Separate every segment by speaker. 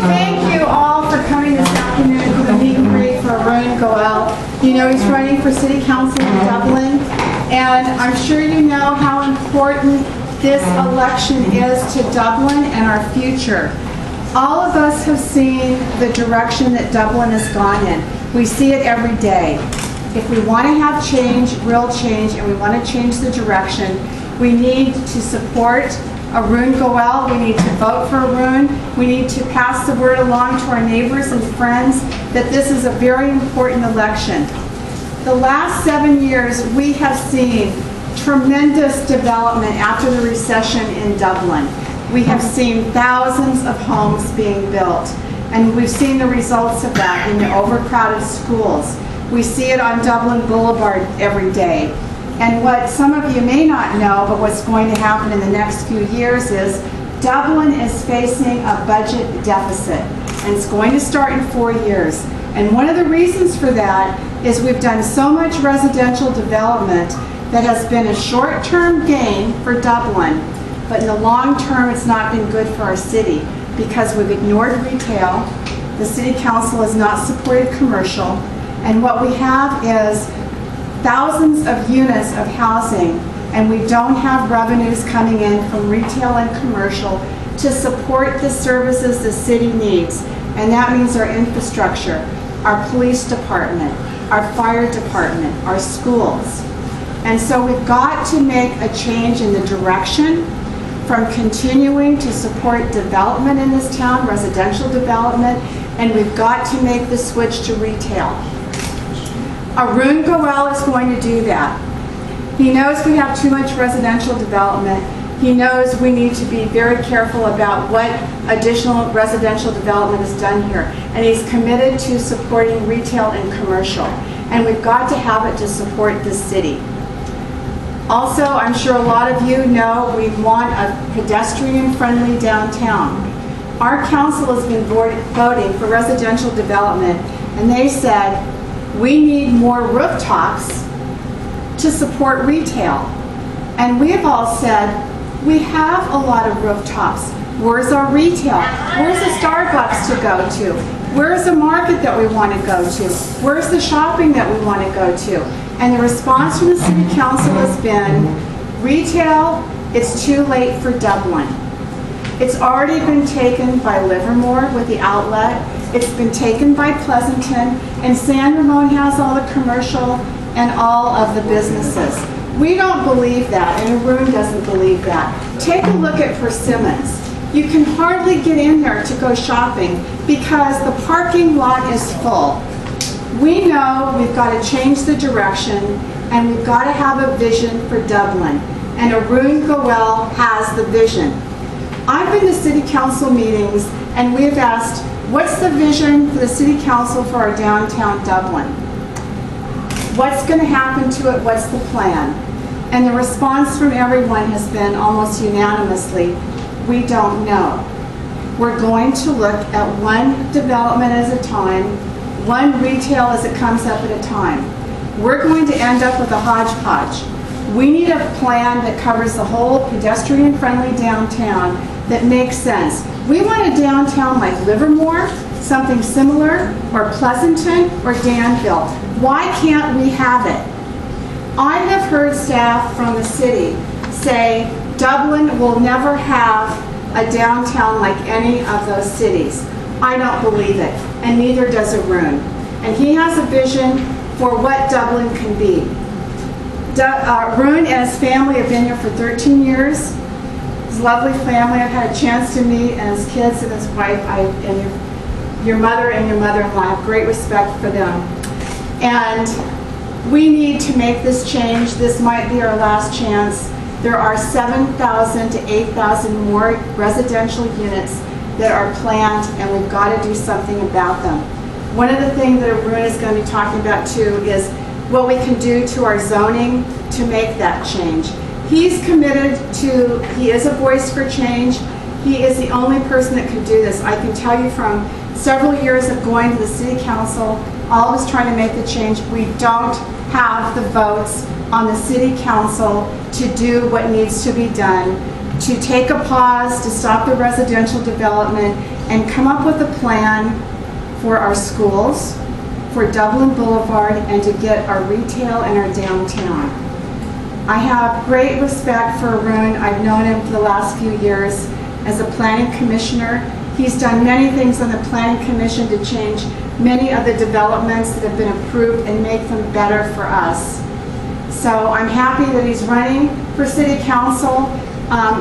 Speaker 1: Thank you all for coming this afternoon for the meet and greet for Arun Goel. You know he's running for City Council in Dublin, and I'm sure you know how important this election is to Dublin and our future. All of us have seen the direction that Dublin has gone in. We see it every day. If we want to have change, real change, and we want to change the direction, we need to support Arun Goel. We need to vote for Arun. We need to pass the word along to our neighbors and friends that this is a very important election. The last 7 years, we have seen tremendous development after the recession in Dublin. We have seen thousands of homes being built, and we've seen the results of that in the overcrowded schools. We see it on Dublin Boulevard every day. And what some of you may not know, but what's going to happen in the next few years is Dublin is facing a budget deficit, and it's going to start in 4 years. And one of the reasons for that is we've done so much residential development that has been a short-term gain for Dublin, but in the long term it's not been good for our city because we've ignored retail, the City Council has not supported commercial, and what we have is thousands of units of housing, and we don't have revenues coming in from retail and commercial to support the services the city needs. And that means our infrastructure, our police department, our fire department, our schools. And so we've got to make a change in the direction from continuing to support development in this town, residential development, and we've got to make the switch to retail. Arun Goel is going to do that. He knows we have too much residential development. He knows we need to be very careful about what additional residential development is done here. And he's committed to supporting retail and commercial. And we've got to have it to support this city. Also, I'm sure a lot of you know we want a pedestrian-friendly downtown. Our council has been voting for residential development, and they said, we need more rooftops to support retail. And we have all said, we have a lot of rooftops. Where's our retail? Where's the Starbucks to go to? Where's the market that we want to go to? Where's the shopping that we want to go to? And the response from the City Council has been, retail, it's too late for Dublin. It's already been taken by Livermore with the outlet. It's been taken by Pleasanton, and San Ramon has all the commercial and all of the businesses. We don't believe that, and Arun doesn't believe that. Take a look at Persimmons. You can hardly get in there to go shopping because the parking lot is full. We know we've got to change the direction, and we've got to have a vision for Dublin, and Arun Goel has the vision. I've been to City Council meetings, and we have asked, what's the vision for the City Council for our downtown Dublin? What's going to happen to it? What's the plan? And the response from everyone has been almost unanimously, we don't know. We're going to look at one development at a time, one retail as it comes up at a time. We're going to end up with a hodgepodge. We need a plan that covers the whole pedestrian-friendly downtown that makes sense. We want a downtown like Livermore, something similar, or Pleasanton, or Danville. Why can't we have it? I have heard staff from the city say Dublin will never have a downtown like any of those cities. I don't believe it, and neither does Arun. And he has a vision for what Dublin can be. Arun and his family have been here for 13 years. His lovely family I've had a chance to meet, and his kids and his wife, and your mother and your mother-in-law. I have great respect for them. And we need to make this change. This might be our last chance. There are 7,000 to 8,000 more residential units that are planned, and we've got to do something about them. One of the things that Arun is going to be talking about too is what we can do to our zoning to make that change. He's committed to, he is a voice for change. He is the only person that can do this. I can tell you from several years of going to the City Council, always trying to make the change, we don't have the votes on the City Council to do what needs to be done. to take a pause, to stop the residential development, and come up with a plan for our schools, for Dublin Boulevard, and to get our retail and our downtown. I have great respect for Arun. I've known him for the last few years as a planning commissioner. He's done many things on the planning commission to change many of the developments that have been approved and make them better for us. So I'm happy that he's running for city council.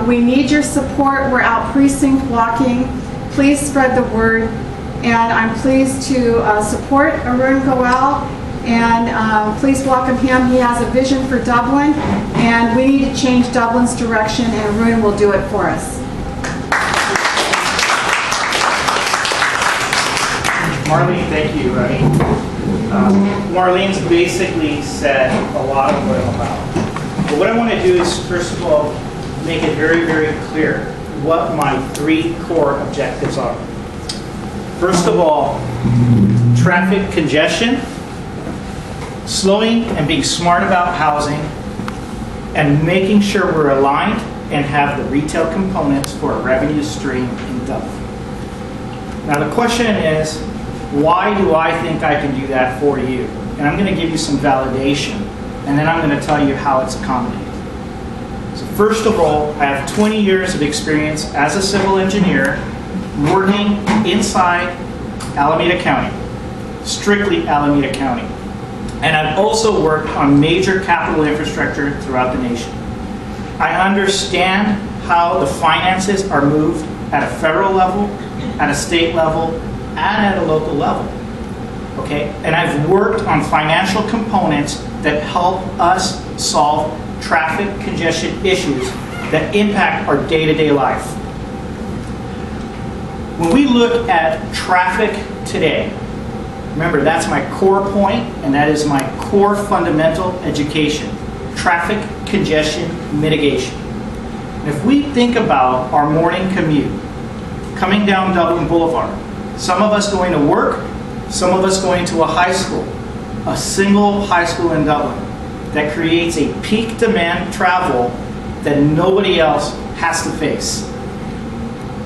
Speaker 1: We need your support. We're out precinct walking. Please spread the word. And I'm pleased to support Arun Goel, and please welcome him. He has a vision for Dublin, and we need to change Dublin's direction, and Arun will do it for us.
Speaker 2: Marlene, thank you. Marlene's basically said a lot of what I'm about. But what I want to do is, first of all, make it very, very clear what my 3 core objectives are. First of all, traffic congestion, slowing and being smart about housing, and making sure we're aligned and have the retail components for a revenue stream in Dublin. Now the question is, why do I think I can do that for you? And I'm going to give you some validation, and then I'm going to tell you how it's accommodated. So first of all, I have 20 years of experience as a civil engineer working inside Alameda County, strictly Alameda County. And I've also worked on major capital infrastructure throughout the nation. I understand how the finances are moved at a federal level, at a state level, and at a local level. Okay? And I've worked on financial components that help us solve traffic congestion issues that impact our day-to-day life. When we look at traffic today, remember that's my core point, and that is my core fundamental education, traffic congestion mitigation. And if we think about our morning commute, coming down Dublin Boulevard, some of us going to work, some of us going to a high school, a single high school in Dublin, that creates a peak demand travel that nobody else has to face.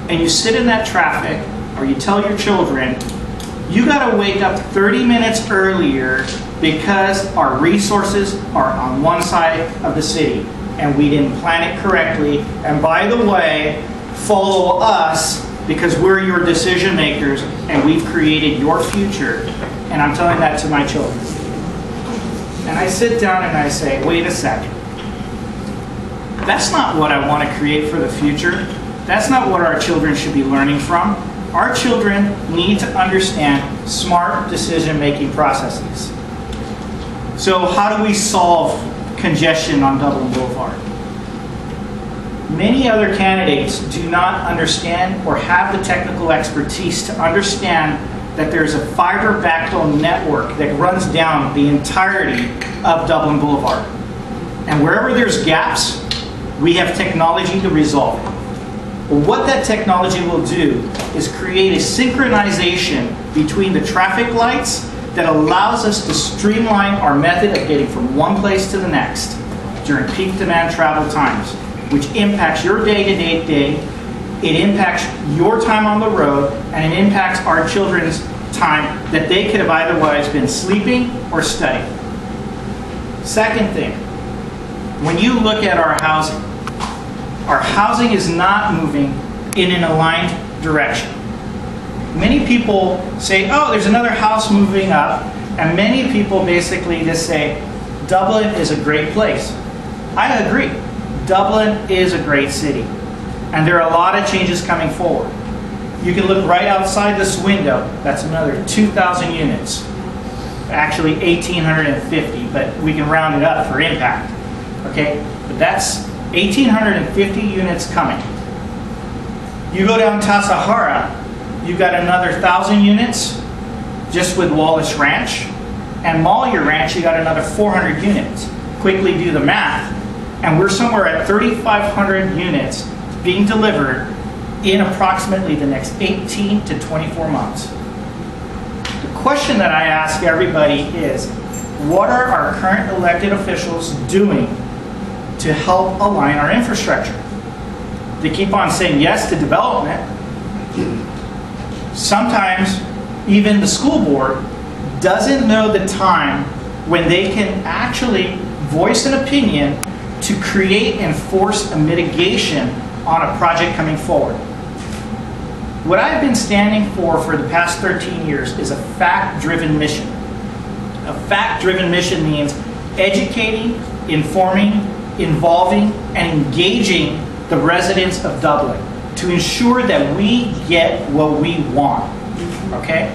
Speaker 2: And you sit in that traffic, or you tell your children, you gotta wake up 30 minutes earlier because our resources are on one side of the city and we didn't plan it correctly. And by the way, follow us because we're your decision makers and we've created your future. And I'm telling that to my children. And I sit down and I say, wait a second. That's not what I want to create for the future. That's not what our children should be learning from. Our children need to understand smart decision-making processes. So how do we solve congestion on Dublin Boulevard? Many other candidates do not understand or have the technical expertise to understand that there's a fiber backbone network that runs down the entirety of Dublin Boulevard. And wherever there's gaps, we have technology to resolve it. Well, what that technology will do is create a synchronization between the traffic lights that allows us to streamline our method of getting from one place to the next during peak demand travel times, which impacts your day-to-day day. It impacts your time on the road, and it impacts our children's time that they could have otherwise been sleeping or studying. Second thing, when you look at our housing is not moving in an aligned direction. Many people say, oh, there's another house moving up, and many people basically just say, Dublin is a great place. I agree. Dublin is a great city, and there are a lot of changes coming forward. You can look right outside this window. That's another 2,000 units. Actually 1,850, but we can round it up for impact. Okay, but that's 1,850 units coming. You go down Tassajara, you've got another 1,000 units just with Wallace Ranch, and Mallier Ranch, you got another 400 units. Quickly do the math, and we're somewhere at 3,500 units being delivered in approximately the next 18 to 24 months. The question that I ask everybody is, what are our current elected officials doing to help align our infrastructure? They keep on saying yes to development. Sometimes even the school board doesn't know the time when they can actually voice an opinion to create and force a mitigation on a project coming forward. What I've been standing for the past 13 years is a fact-driven mission. A fact-driven mission means educating, informing, involving, and engaging the residents of Dublin to ensure that we get what we want, okay?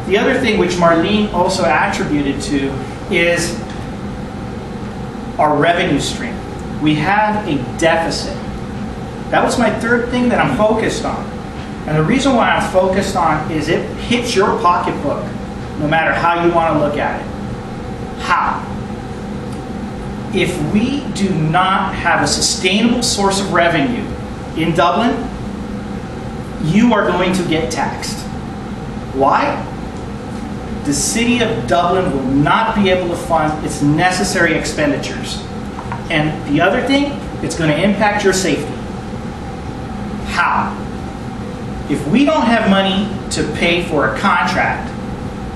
Speaker 2: The other thing which Marlene also attributed to is our revenue stream. We have a deficit. That was my third thing that I'm focused on. And the reason why I'm focused on is it hits your pocketbook, no matter how you want to look at it. How? If we do not have a sustainable source of revenue in Dublin, you are going to get taxed. Why? The city of Dublin will not be able to fund its necessary expenditures. And the other thing, it's going to impact your safety. How? If we don't have money to pay for a contract,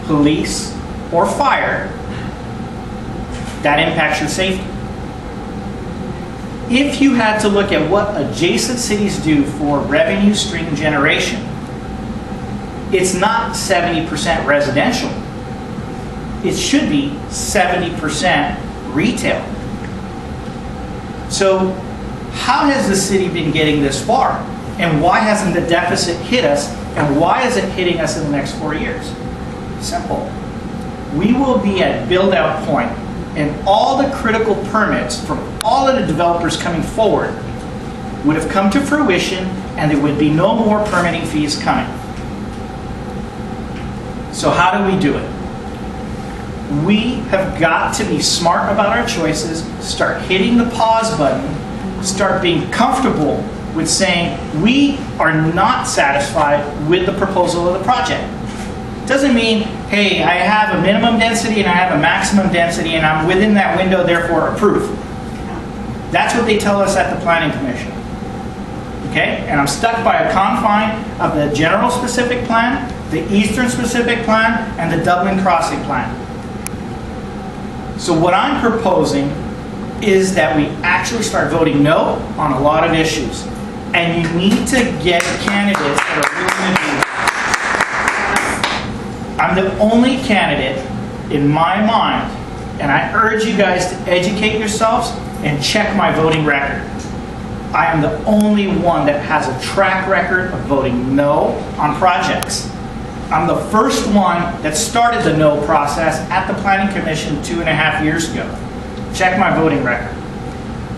Speaker 2: police, or fire, that impacts your safety. If you had to look at what adjacent cities do for revenue stream generation, it's not 70% residential. It should be 70% retail. So how has the city been getting this far? And why hasn't the deficit hit us? And why is it hitting us in the next 4 years? Simple. We will be at build-out point, and all the critical permits from all of the developers coming forward would have come to fruition, and there would be no more permitting fees coming. So how do we do it? We have got to be smart about our choices, start hitting the pause button, start being comfortable with saying we are not satisfied with the proposal of the project. Doesn't mean, hey, I have a minimum density and I have a maximum density and I'm within that window, therefore approve. That's what they tell us at the Planning Commission. Okay? And I'm stuck by a confine of the general specific plan, the Eastern specific plan, and the Dublin Crossing plan. So what I'm proposing is that we actually start voting no on a lot of issues. And you need to get candidates that are really going to do it. I'm the only candidate in my mind, and I urge you guys to educate yourselves and check my voting record. I am the only one that has a track record of voting no on projects. I'm the first one that started the no process at the Planning Commission 2.5 years ago. Check my voting record.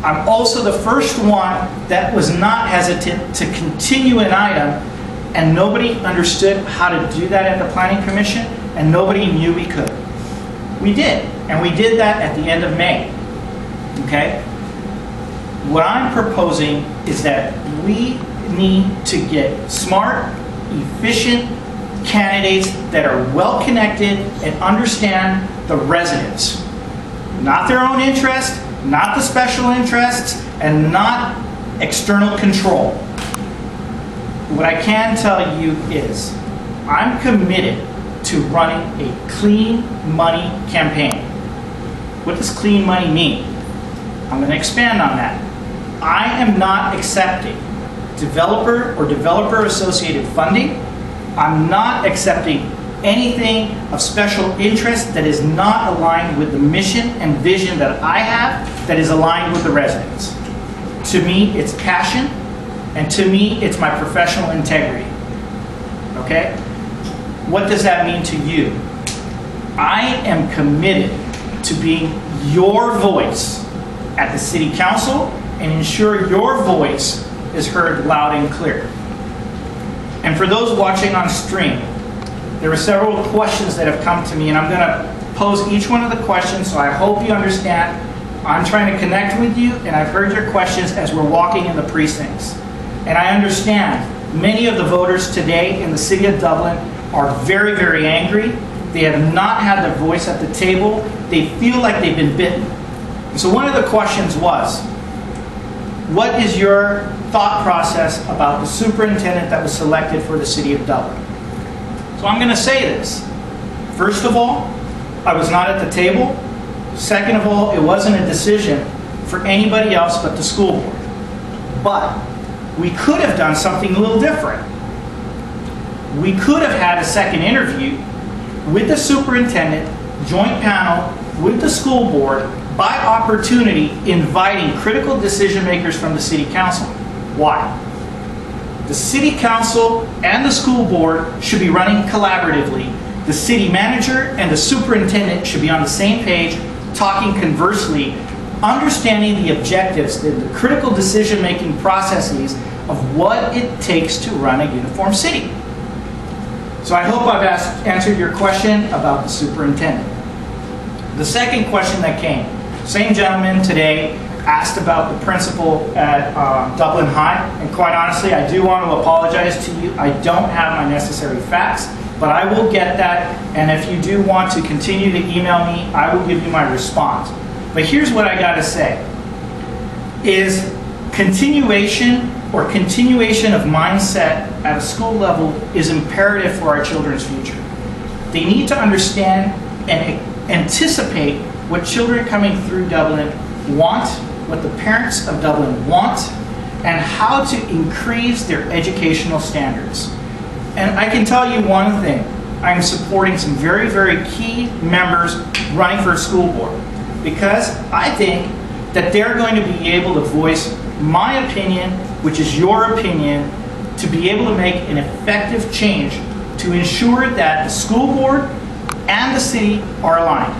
Speaker 2: I'm also the first one that was not hesitant to continue an item, and nobody understood how to do that at the Planning Commission, and nobody knew we could. We did, and we did that at the end of May. Okay? What I'm proposing is that we need to get smart, efficient candidates that are well connected and understand the residents. Not their own interest, not the special interests, and not external control. What I can tell you is I'm committed to running a clean money campaign. What does clean money mean? I'm going to expand on that. I am not accepting developer or developer associated funding. I'm not accepting anything of special interest that is not aligned with the mission and vision that I have, that is aligned with the residents. To me, it's passion, and to me, it's my professional integrity. Okay? What does that mean to you? I am committed to being your voice at the City Council and ensure your voice is heard loud and clear. And for those watching on stream, there are several questions that have come to me, and I'm going to pose each one of the questions, so I hope you understand. I'm trying to connect with you, and I've heard your questions as we're walking in the precincts. And I understand many of the voters today in the city of Dublin are very, very angry. They have not had their voice at the table. They feel like they've been bitten. So one of the questions was, what is your thought process about the superintendent that was selected for the city of Dublin? So I'm going to say this. First of all, I was not at the table. Second of all, it wasn't a decision for anybody else but the school board. But we could have done something a little different. We could have had a second interview with the superintendent, joint panel, with the school board, by opportunity inviting critical decision makers from the city council. Why? The city council and the school board should be running collaboratively. The city manager and the superintendent should be on the same page, talking conversely, understanding the objectives, the critical decision-making processes of what it takes to run a uniform city. So I hope I've answered your question about the superintendent. The second question that came, same gentleman today asked about the principal at Dublin High, and quite honestly, I do want to apologize to you. I don't have my necessary facts, but I will get that, and if you do want to continue to email me, I will give you my response. But here's what I got to say, is continuation of mindset at a school level is imperative for our children's future. They need to understand and anticipate what children coming through Dublin want, what the parents of Dublin want, and how to increase their educational standards. And I can tell you one thing, I'm supporting some very, very key members running for a school board, because I think that they're going to be able to voice my opinion, which is your opinion, to be able to make an effective change to ensure that the school board and the city are aligned.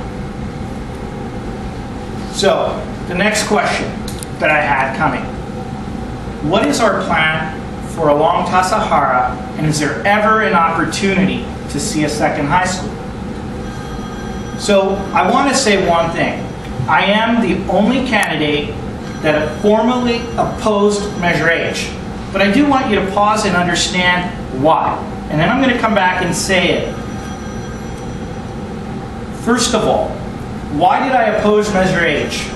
Speaker 2: So, the next question that I had coming. What is our plan for along Sahara, and is there ever an opportunity to see a second high school? So, I want to say one thing. I am the only candidate that formally opposed Measure H. But I do want you to pause and understand why. And then I'm going to come back and say it. First of all, why did I oppose Measure H?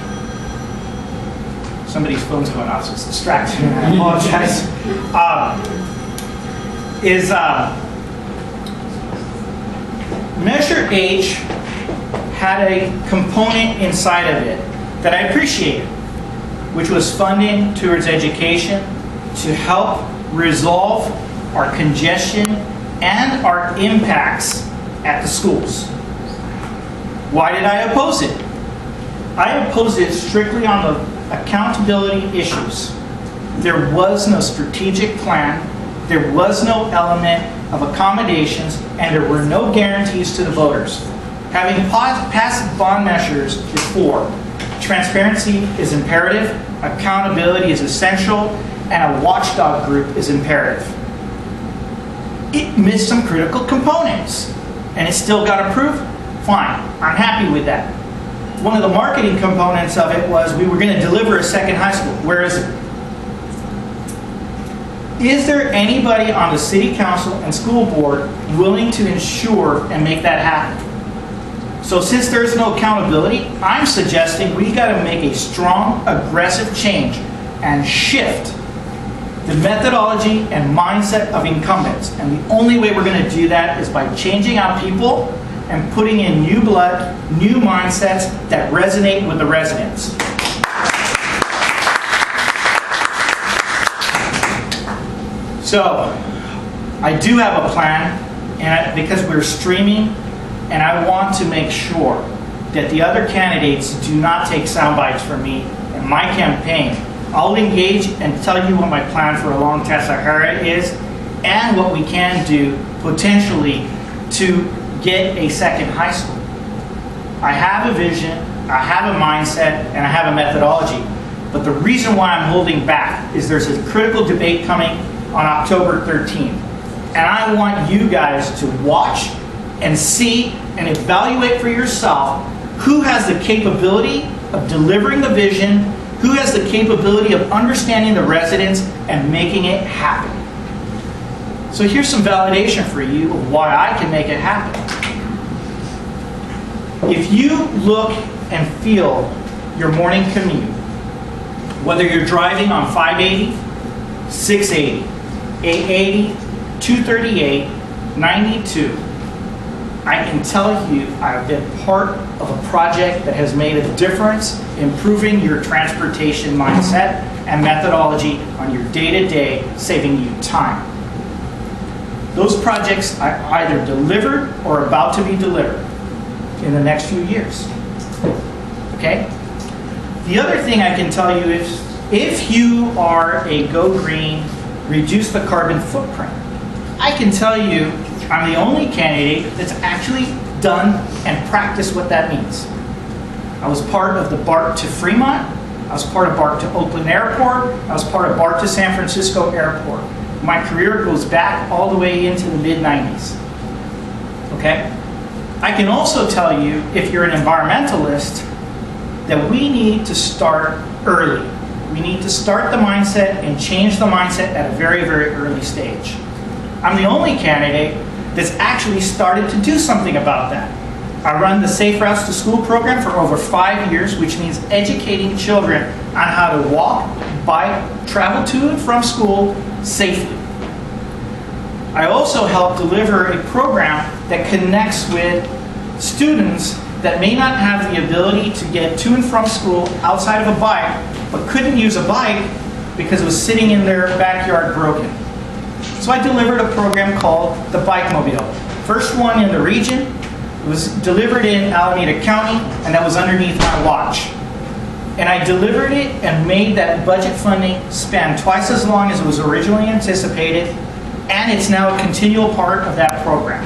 Speaker 2: Somebody's phone's going off, so it's distracting. I apologize. Measure H had a component inside of it that I appreciated, which was funding towards education to help resolve our congestion and our impacts at the schools. Why did I oppose it? I opposed it strictly on the accountability issues. There was no strategic plan, there was no element of accommodations, and there were no guarantees to the voters. Having passed bond measures is for. Transparency is imperative, accountability is essential, and a watchdog group is imperative. It missed some critical components, and it still got approved? Fine, I'm happy with that. One of the marketing components of it was we were going to deliver a second high school. Where is it? Is there anybody on the city council and school board willing to ensure and make that happen? So since there's no accountability, I'm suggesting we got to make a strong, aggressive change and shift the methodology and mindset of incumbents. And the only way we're going to do that is by changing out people and putting in new blood, new mindsets that resonate with the residents. So, I do have a plan, and because we're streaming, and I want to make sure that the other candidates do not take sound bites from me in my campaign. I'll engage and tell you what my plan for along Sahara is, and what we can do potentially to get a second high school. I have a vision, I have a mindset, and I have a methodology. But the reason why I'm holding back is there's a critical debate coming on October 13th. And I want you guys to watch and see and evaluate for yourself who has the capability of delivering the vision, who has the capability of understanding the residents and making it happen. So here's some validation for you of why I can make it happen. If you look and feel your morning commute, Whether you're driving on 580, 680, 880, 238, 92, I can tell you I've been part of a project that has made a difference improving your transportation mindset and methodology on your day-to-day, saving you time. Those projects are either delivered or about to be delivered in the next few years. Okay? The other thing I can tell you is if you are a Go Green, reduce the carbon footprint, I can tell you I'm the only candidate that's actually done and practiced what that means. I was part of the BART to Fremont. I was part of BART to Oakland Airport. I was part of BART to San Francisco Airport. My career goes back all the way into the mid-90s. Okay? I can also tell you, if you're an environmentalist, that we need to start early. We need to start the mindset and change the mindset at a very, very early stage. I'm the only candidate that's actually started to do something about that. I run the Safe Routes to School program for over 5 years, which means educating children on how to walk, bike, travel to and from school safely. I also help deliver a program that connects with students that may not have the ability to get to and from school outside of a bike, but couldn't use a bike because it was sitting in their backyard broken. So I delivered a program called the Bike Mobile. First one in the region. It was delivered in Alameda County, and that was underneath my watch. And I delivered it and made that budget funding span twice as long as it was originally anticipated, and it's now a continual part of that program.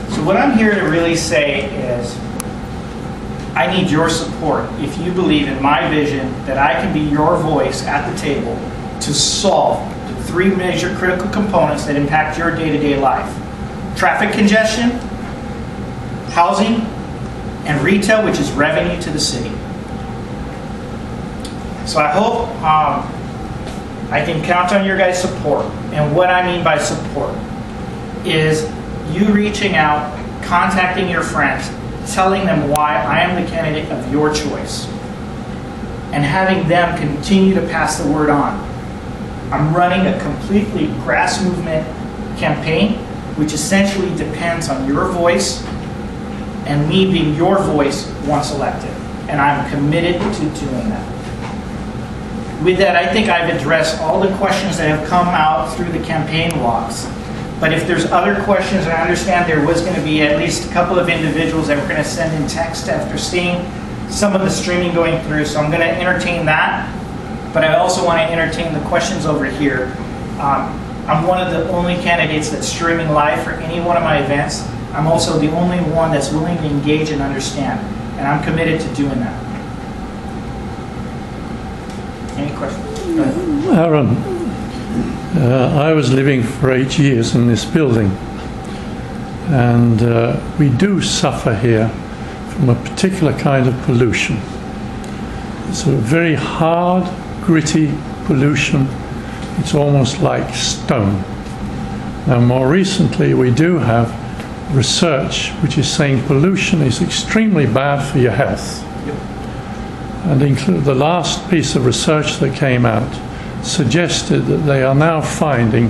Speaker 2: So what I'm here to really say is, I need your support if you believe in my vision that I can be your voice at the table to solve the 3 major critical components that impact your day-to-day life. Traffic congestion, housing, and retail, which is revenue to the city. So I hope I can count on your guys' support. And what I mean by support is you reaching out, contacting your friends, telling them why I am the candidate of your choice, and having them continue to pass the word on. I'm running a completely grass movement campaign, which essentially depends on your voice and me being your voice once elected. And I'm committed to doing that. With that, I think I've addressed all the questions that have come out through the campaign walks. But if there's other questions, and I understand there was going to be at least a couple of individuals that were going to send in text after seeing some of the streaming going through, so I'm going to entertain that. But I also want to entertain the questions over here. I'm one of the only candidates that's streaming live for any one of my events. I'm also the only one that's willing to engage and understand, and I'm committed to doing that. Any questions? Go ahead.
Speaker 3: Arun, I was living for 8 years in this building, and we do suffer here from a particular kind of pollution. It's a very hard, gritty pollution. It's almost like stone. Now, more recently, we do have research which is saying pollution is extremely bad for your health. And include the last piece of research that came out suggested that they are now finding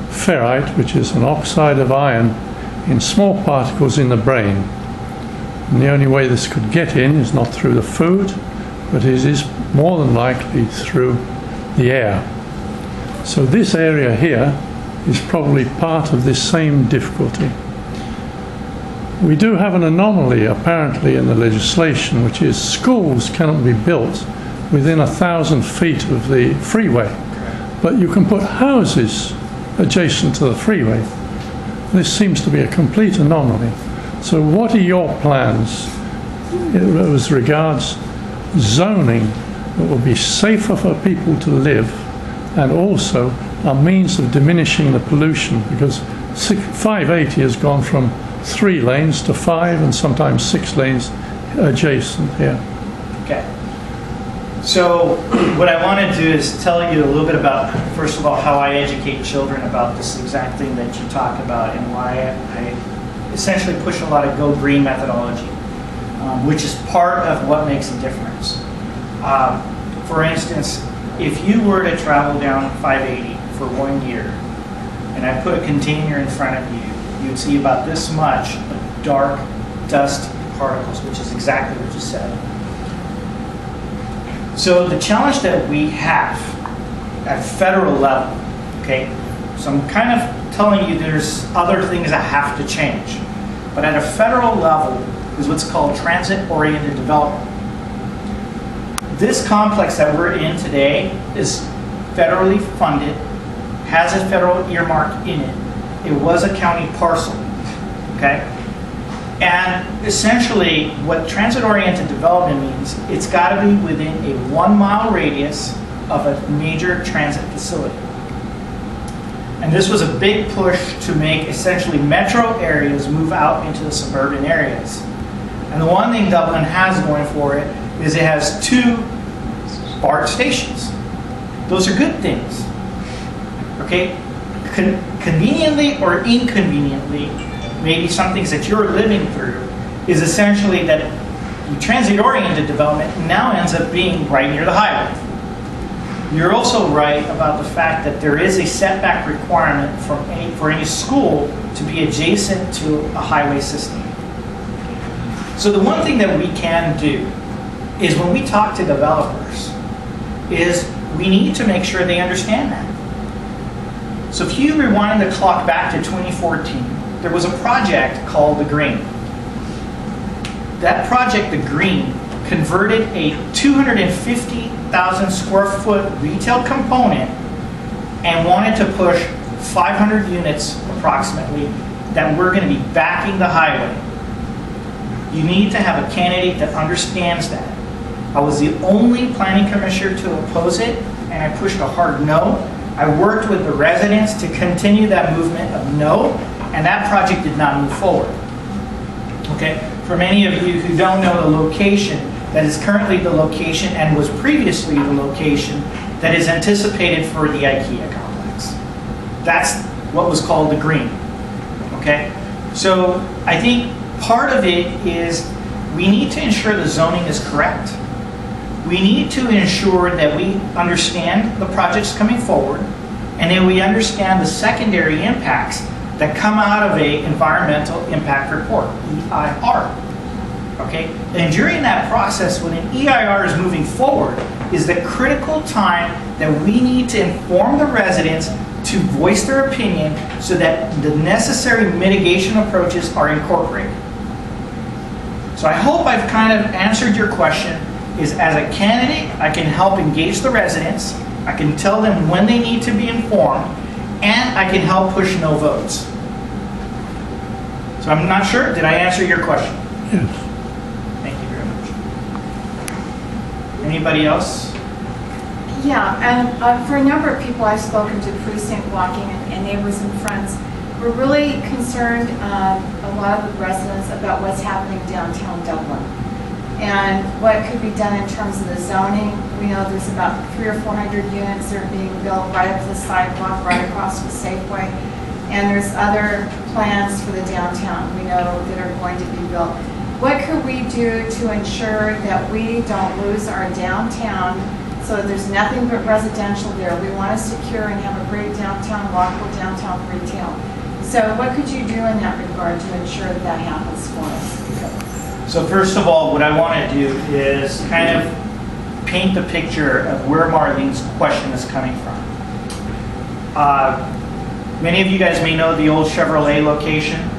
Speaker 3: ferrite, which is an oxide of iron, in small particles in the brain. And the only way this could get in is not through the food, but it is more than likely through the air. So this area here is probably part of this same difficulty. We do have an anomaly apparently in the legislation, which is schools cannot be built within 1,000 feet of the freeway, but you can put houses adjacent to the freeway. This seems to be a complete anomaly. So what are your plans as regards zoning that will be safer for people to live, and also a means of diminishing the pollution, because 580 has gone from 3 lanes to 5 and sometimes 6 lanes adjacent here.
Speaker 2: Okay. So what I want to do is tell you a little bit about, first of all, how I educate children about this exact thing that you talk about, and why I essentially push a lot of Go Green methodology, which is part of what makes a difference. For instance, if you were to travel down 580 for 1 year, and I put a container in front of you, you'd see about this much of dark dust particles, which is exactly what you said. So the challenge that we have at federal level, okay, so I'm kind of telling you there's other things that have to change, but at a federal level is what's called transit-oriented development. This complex that we're in today is federally funded, has a federal earmark in it. It was a county parcel, okay? And essentially, what transit-oriented development means, it's got to be within a 1 mile radius of a major transit facility. And this was a big push to make essentially metro areas move out into the suburban areas. And the one thing Dublin has going for it is it has 2 BART stations. Those are good things. Okay? Conveniently or inconveniently, maybe some things that you're living through, is essentially that transit-oriented development now ends up being right near the highway. You're also right about the fact that there is a setback requirement for any school to be adjacent to a highway system. So the one thing that we can do is when we talk to developers, is we need to make sure they understand that. So if you rewind the clock back to 2014, there was a project called The Green. That project, The Green, converted a 250,000 square foot retail component and wanted to push 500 units approximately that were going to be backing the highway. You need to have a candidate that understands that. I was the only planning commissioner to oppose it, and I pushed a hard no. I worked with the residents to continue that movement of no, and that project did not move forward. Okay, for many of you who don't know the location, that is currently the location and was previously the location that is anticipated for the IKEA complex. That's what was called The Green. Okay, so I think part of it is we need to ensure the zoning is correct. We need to ensure that we understand the projects coming forward, and then we understand the secondary impacts that come out of an environmental impact report, EIR. Okay? And during that process, when an EIR is moving forward, is the critical time that we need to inform the residents to voice their opinion so that the necessary mitigation approaches are incorporated. So I hope I've kind of answered your question. Is as a candidate, I can help engage the residents, I can tell them when they need to be informed, and I can help push no votes. So I'm not sure, did I answer your question?
Speaker 3: Yes.
Speaker 2: Thank you very much. Anybody else?
Speaker 1: Yeah, and for a number of people I've spoken to, precinct walking and neighbors and friends, we're really concerned, a lot of the residents, about what's happening downtown Dublin and what could be done in terms of the zoning. We know there's about 300 or 400 units that are being built right up to the sidewalk, right across from Safeway. And there's other plans for the downtown we know that are going to be built. What could we do to ensure that we don't lose our downtown so that there's nothing but residential there? We want to secure and have a great downtown, walkable downtown retail. So what could you do in that regard to ensure that that happens for us?
Speaker 2: So first of all, what I want to do is kind of paint the picture of where Marlene's question is coming from. Many of you guys may know the old Chevrolet location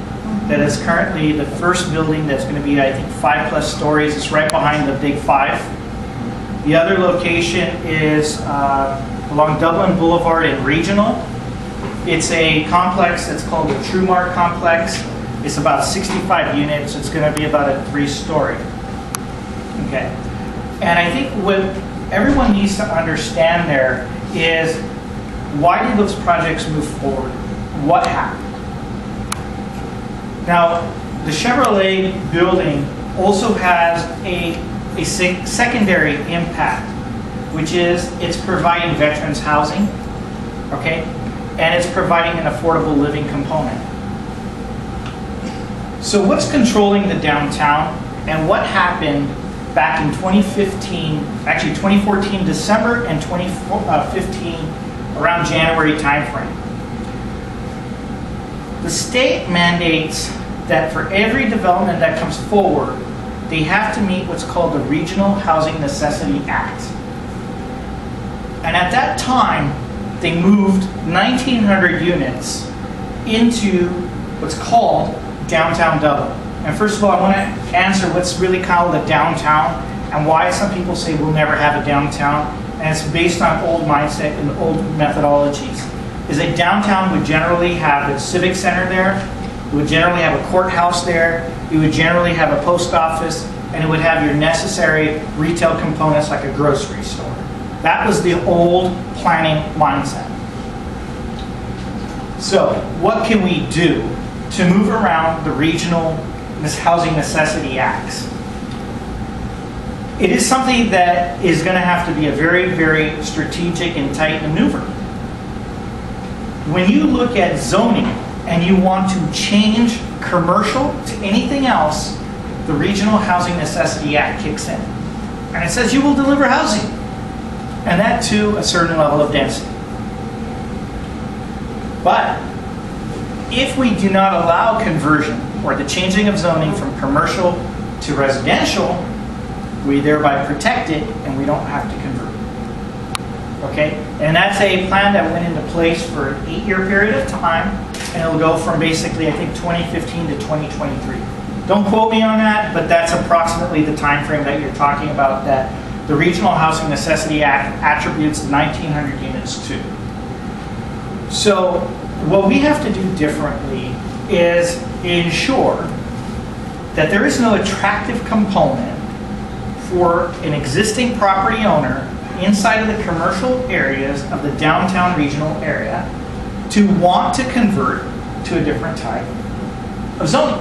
Speaker 2: that is currently the first building that's going to be, I think, 5+ stories. It's right behind the Big Five. The other location is along Dublin Boulevard and Regional. It's a complex that's called the TrueMart Complex. It's about 65 units. It's going to be about a 3-story. Okay. And I think what everyone needs to understand there is, why did those projects move forward? What happened? Now, the Chevrolet building also has a secondary impact, which is it's providing veterans housing, okay? And it's providing an affordable living component. So what's controlling the downtown, and what happened back in 2015, actually 2014 December and 2015 around January timeframe. The state mandates that for every development that comes forward, they have to meet what's called the Regional Housing Necessity Act. And at that time, they moved 1,900 units into what's called downtown Dublin. And first of all, I want to answer what's really called a downtown and why some people say we'll never have a downtown. And it's based on old mindset and old methodologies. Is a downtown would generally have a civic center there, it would generally have a courthouse there, it would generally have a post office, and it would have your necessary retail components like a grocery store. That was the old planning mindset. So what can we do to move around the Regional Housing Necessity Acts? It is something that is going to have to be a very, very strategic and tight maneuver. When you look at zoning and you want to change commercial to anything else, the Regional Housing Necessity Act kicks in. And it says you will deliver housing, and that to a certain level of density. But if we do not allow conversion or the changing of zoning from commercial to residential, we thereby protect it and we don't have to convert. Okay? And that's a plan that went into place for an 8-year period of time, and it'll go from basically, I think, 2015 to 2023. Don't quote me on that, but that's approximately the time frame that you're talking about that the Regional Housing Necessity Act attributes 1,900 units to. So what we have to do differently is ensure that there is no attractive component for an existing property owner inside of the commercial areas of the downtown regional area to want to convert to a different type of zoning.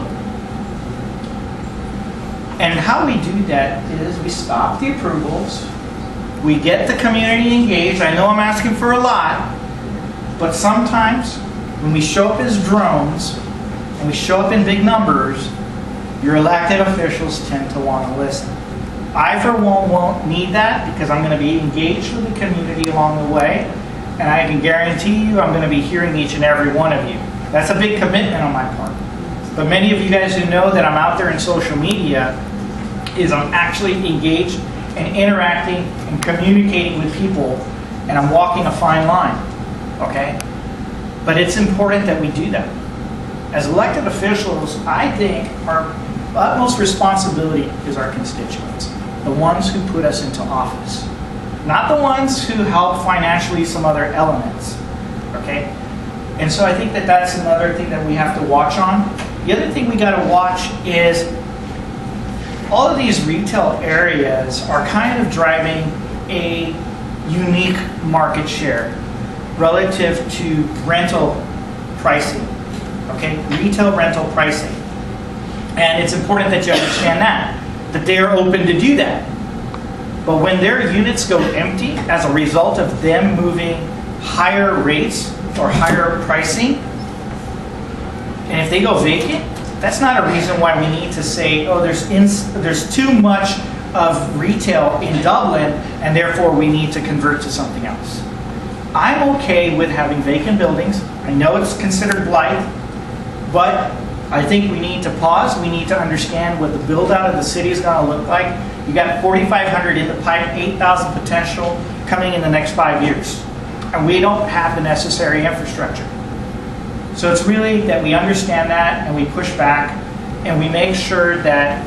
Speaker 2: And how we do that is we stop the approvals, we get the community engaged. I know I'm asking for a lot, but sometimes when we show up as drones and we show up in big numbers, your elected officials tend to want to listen. I, for one, won't need that because I'm going to be engaged with the community along the way, and I can guarantee you I'm going to be hearing each and every one of you. That's a big commitment on my part. But many of you guys who know that I'm out there in social media is I'm actually engaged and interacting and communicating with people, and I'm walking a fine line, okay? But it's important that we do that. As elected officials, I think our utmost responsibility is our constituents, the ones who put us into office, not the ones who help financially some other elements, okay? And so I think that that's another thing that we have to watch on. The other thing we got to watch is all of these retail areas are kind of driving a unique market share relative to rental pricing, okay? Retail rental pricing. And it's important that you understand that they are open to do that. But when their units go empty as a result of them moving higher rates or higher pricing, and if they go vacant, that's not a reason why we need to say, oh, there's too much of retail in Dublin, and therefore we need to convert to something else. I'm okay with having vacant buildings. I know it's considered blight, but I think we need to pause. We need to understand what the build out of the city is going to look like. You got 4,500 in the pipe, 8,000 potential coming in the next 5 years. And we don't have the necessary infrastructure. So it's really that we understand that and we push back and we make sure that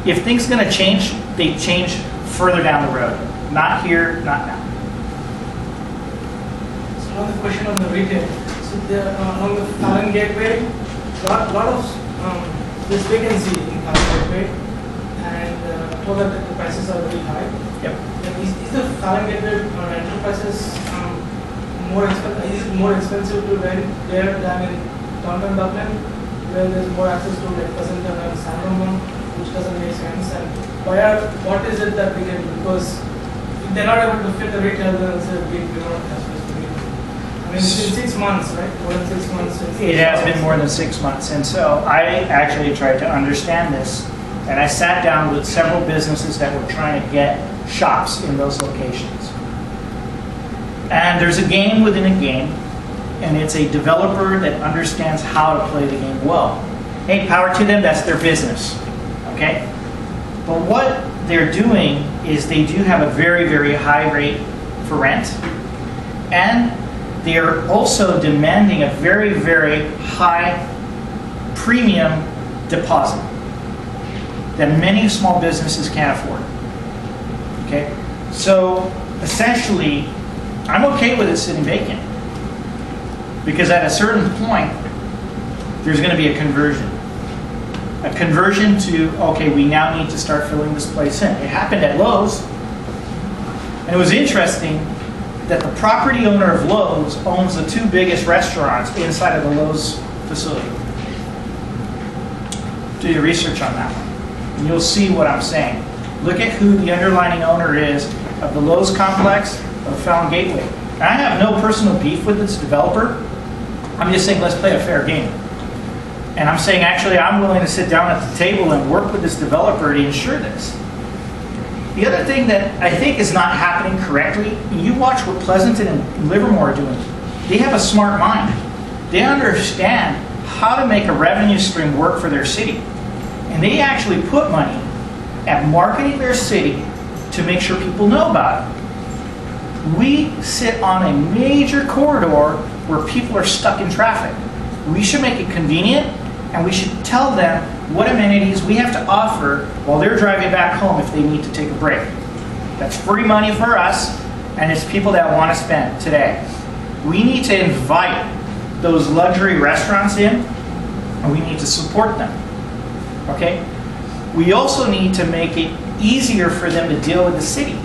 Speaker 2: if things are going to change, they change further down the road. Not here, not now.
Speaker 4: So another question on the retail. So on the Fallon Gateway, lot of this vacancy in Fallon Gateway, and told that the prices are very high.
Speaker 2: Yep.
Speaker 4: Is the Fallon Gateway rental prices more expensive? Is it more expensive to rent there than in downtown Dublin, where there's more access to like Pleasanton and San Ramon, which doesn't make sense? And what is it that we can do? Because if they're not able to fit the retail, then it's a big difference. I mean, it's been 6 months, right? More than 6 months.
Speaker 2: It has been more than 6 months. And so I actually tried to understand this and I sat down with several businesses that were trying to get shops in those locations. And there's a game within a game, and it's a developer that understands how to play the game well. Hey, power to them, that's their business, okay? But what they're doing is they do have a very, very high rate for rent, and they're also demanding a very, very high premium deposit that many small businesses can't afford. Okay? So essentially, I'm okay with it sitting vacant because at a certain point, there's going to be a conversion. A conversion to, okay, we now need to start filling this place in. It happened at Lowe's, and it was interesting that the property owner of Lowe's owns the two biggest restaurants inside of the Lowe's facility. Do your research on that one, and you'll see what I'm saying. Look at who the underlying owner is of the Lowe's complex of Fountain Gateway. And I have no personal beef with this developer. I'm just saying let's play a fair game. And I'm saying actually I'm willing to sit down at the table and work with this developer to ensure this. The other thing that I think is not happening correctly, you watch what Pleasanton and Livermore are doing. They have a smart mind. They understand how to make a revenue stream work for their city. And they actually put money at marketing their city to make sure people know about it. We sit on a major corridor where people are stuck in traffic. We should make it convenient, and we should tell them what amenities we have to offer while they're driving back home if they need to take a break. That's free money for us, and it's people that want to spend today. We need to invite those luxury restaurants in, and we need to support them. Okay? We also need to make it easier for them to deal with the city.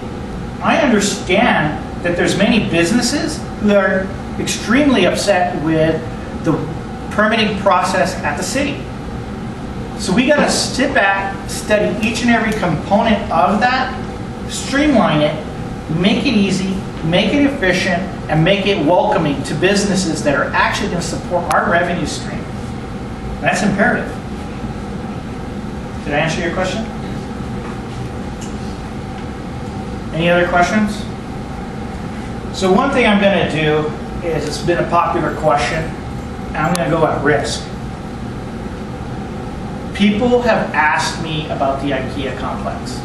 Speaker 2: I understand that there's many businesses who are extremely upset with the permitting process at the city. So we got to sit back, study each and every component of that, streamline it, make it easy, make it efficient, and make it welcoming to businesses that are actually going to support our revenue stream. That's imperative. Did I answer your question? Any other questions? So one thing I'm going to do is, it's been a popular question, and I'm going to go at risk. People have asked me about the IKEA complex.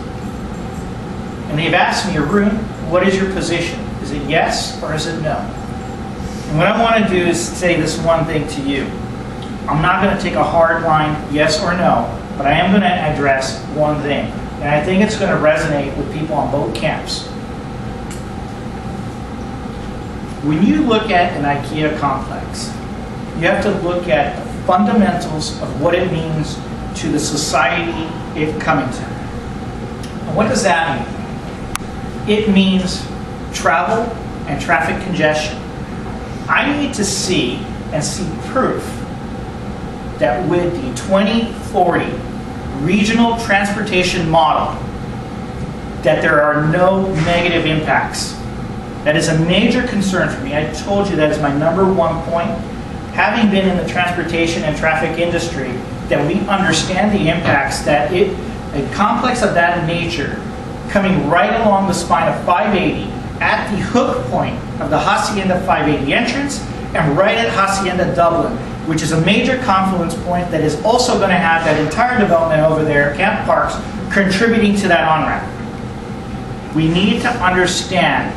Speaker 2: And they've asked me, Arun, what is your position? Is it yes or is it no? And what I want to do is say this one thing to you. I'm not going to take a hard line, yes or no, but I am going to address one thing. And I think it's going to resonate with people on both camps. When you look at an IKEA complex, you have to look at the fundamentals of what it means to the society of Cummington. And what does that mean? It means travel and traffic congestion. I need to see and see proof that with the 2040 regional transportation model, that there are no negative impacts. That is a major concern for me. I told you that is my number one point. Having been in the transportation and traffic industry, that we understand the impacts that a complex of that nature coming right along the spine of 580 at the hook point of the Hacienda 580 entrance and right at Hacienda Dublin, which is a major confluence point that is also going to have that entire development over there, Camp Parks, contributing to that on-ramp. We need to understand